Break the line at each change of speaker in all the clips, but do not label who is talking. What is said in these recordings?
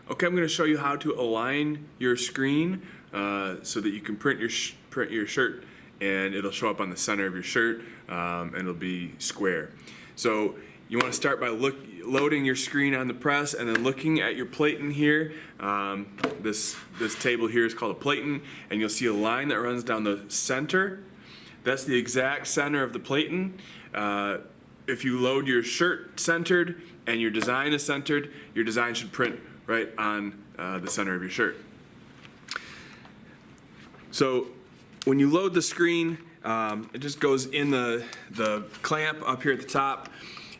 Okay, I'm going to show you how to align your screen so that you can print your shirt, and it'll show up on the center of your shirt, and it'll be square. So you want to start by loading your screen on the press and then looking at your platen here. This table here is called a platen, and you'll see a line that runs down the center. That's the exact center of the platen. If you load your shirt centered and your design is centered, your design should print right on the center of your shirt. So when you load the screen, it just goes in the clamp up here at the top,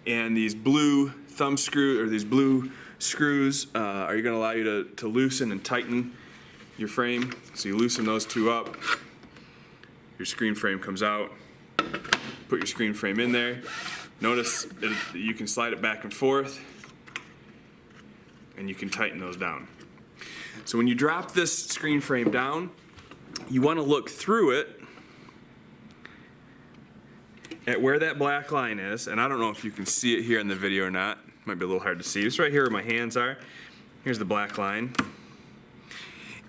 and these blue thumb screw or these blue screws are going to allow you to loosen and tighten your frame. So you loosen those two up, your screen frame comes out, put your screen frame in there. Notice that you can slide it back and forth, and you can tighten those down. So when you drop this screen frame down, you want to look through it at where that black line is, and I don't know if you can see it here in the video or not. It might be a little hard to see. It's right here where my hands are. Here's the black line.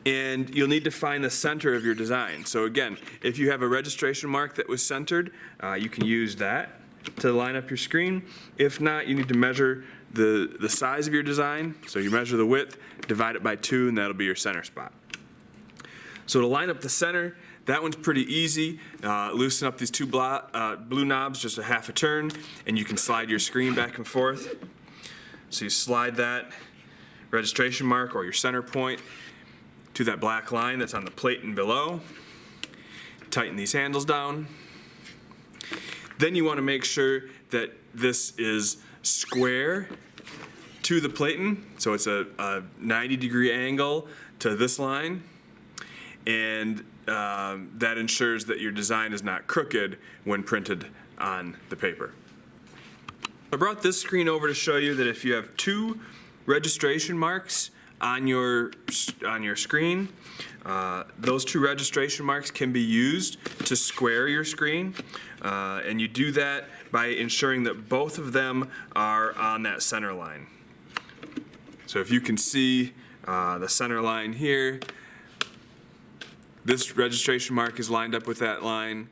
And you'll need to find the center of your design. So again, if you have a registration mark that was centered, you can use that to line up your screen. If not, you need to measure the size of your design. So you measure the width, divide it by 2, and that'll be your center spot. So to line up the center, that one's pretty easy. Loosen up these two blue knobs just a half a turn, and you can slide your screen back and forth. So you slide that registration mark or your center point to that black line that's on the plate and below. Tighten these handles down. Then you want to make sure that this is square to the platen, so it's a 90-degree angle to this line, and that ensures that your design is not crooked when printed on the paper. I brought this screen over to show you that if you have 2 registration marks on your screen, those 2 registration marks can be used to square your screen, and you do that by ensuring that both of them are on that center line. So if you can see the center line here, this registration mark is lined up with that line.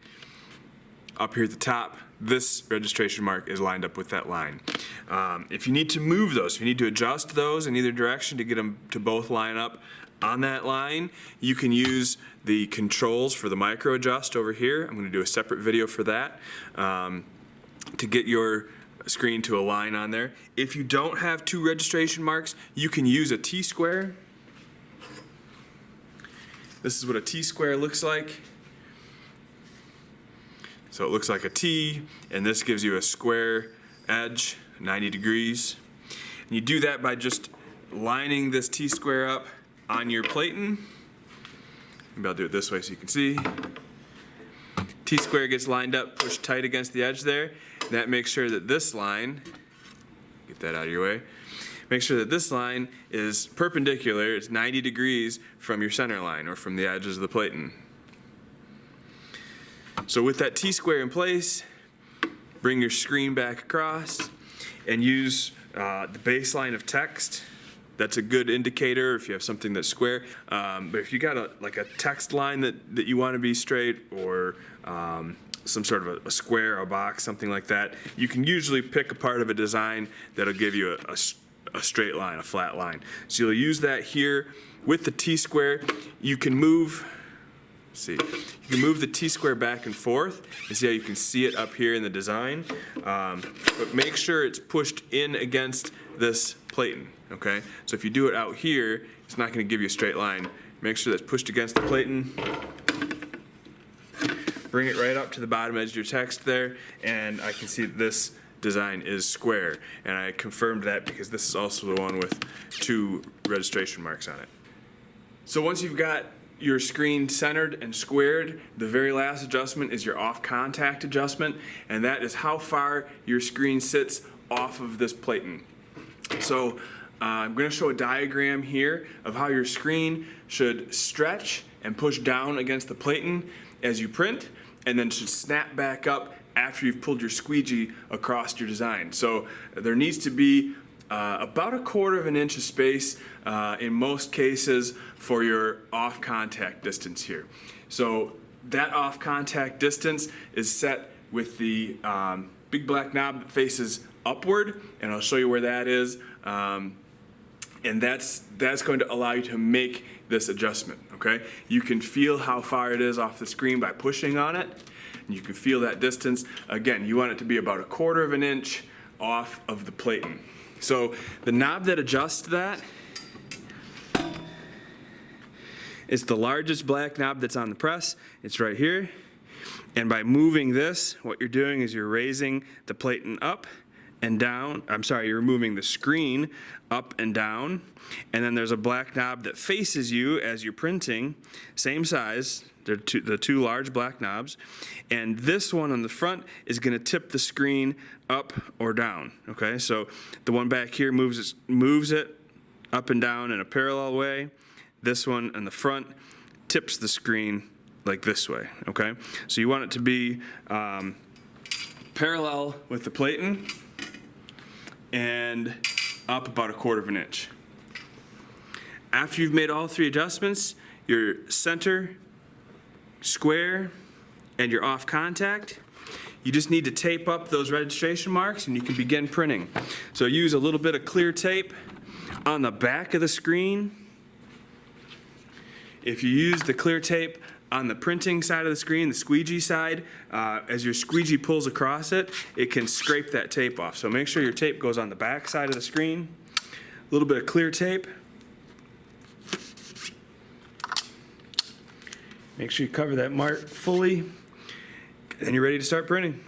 Up here at the top, this registration mark is lined up with that line. If you need to move those, if you need to adjust those in either direction to get them to both line up on that line, you can use the controls for the micro adjust over here. I'm going to do a separate video for that to get your screen to align on there. If you don't have 2 registration marks, you can use a T-square. This is what a T-square looks like. So it looks like a T, and this gives you a square edge, 90 degrees. And you do that by just lining this T-square up on your platen. Maybe I'll do it this way so you can see. T-square gets lined up, pushed tight against the edge there. That makes sure that this line, get that out of your way, make sure that this line is perpendicular, it's 90 degrees from your center line or from the edges of the platen. So with that T-square in place, bring your screen back across and use the baseline of text. That's a good indicator if you have something that's square. But if you got a text line that you want to be straight, or some sort of a square, a box, something like that, you can usually pick a part of a design that'll give you a straight line, a flat line. So you'll use that here with the T-square. You can move. You can move the T-square back and forth, and see how you can see it up here in the design. But make sure it's pushed in against this platen. Okay, so if you do it out here, it's not going to give you a straight line. Make sure that's pushed against the platen. Bring it right up to the bottom edge of your text there, and I can see that this design is square. And I confirmed that because this is also the one with 2 registration marks on it. So once you've got your screen centered and squared, the very last adjustment is your off contact adjustment, and that is how far your screen sits off of this platen. So I'm going to show a diagram here of how your screen should stretch and push down against the platen as you print, and then should snap back up after you've pulled your squeegee across your design. So there needs to be about 1/4 of an inch of space in most cases for your off contact distance here. So that off contact distance is set with the big black knob that faces upward, and I'll show you where that is. And that's going to allow you to make this adjustment, okay? You can feel how far it is off the screen by pushing on it, and you can feel that distance. Again, you want it to be about 1/4 of an inch off of the platen. So the knob that adjusts that is the largest black knob that's on the press. It's right here. And by moving this, what you're doing is you're raising the platen up and down. You're moving the screen up and down. And then there's a black knob that faces you as you're printing, same size. They're the two large black knobs. And this one on the front is going to tip the screen up or down. Okay, so the one back here moves it up and down in a parallel way. This one in the front tips the screen like this way. Okay, so you want it to be parallel with the platen and up about 1/4 of an inch. After you've made all three adjustments, your center, square, and your off contact, you just need to tape up those registration marks and you can begin printing. So use a little bit of clear tape on the back of the screen. If you use the clear tape on the printing side of the screen, the squeegee side, as your squeegee pulls across it, it can scrape that tape off. So make sure your tape goes on the back side of the screen. A little bit of clear tape. Make sure you cover that mark fully, and you're ready to start printing.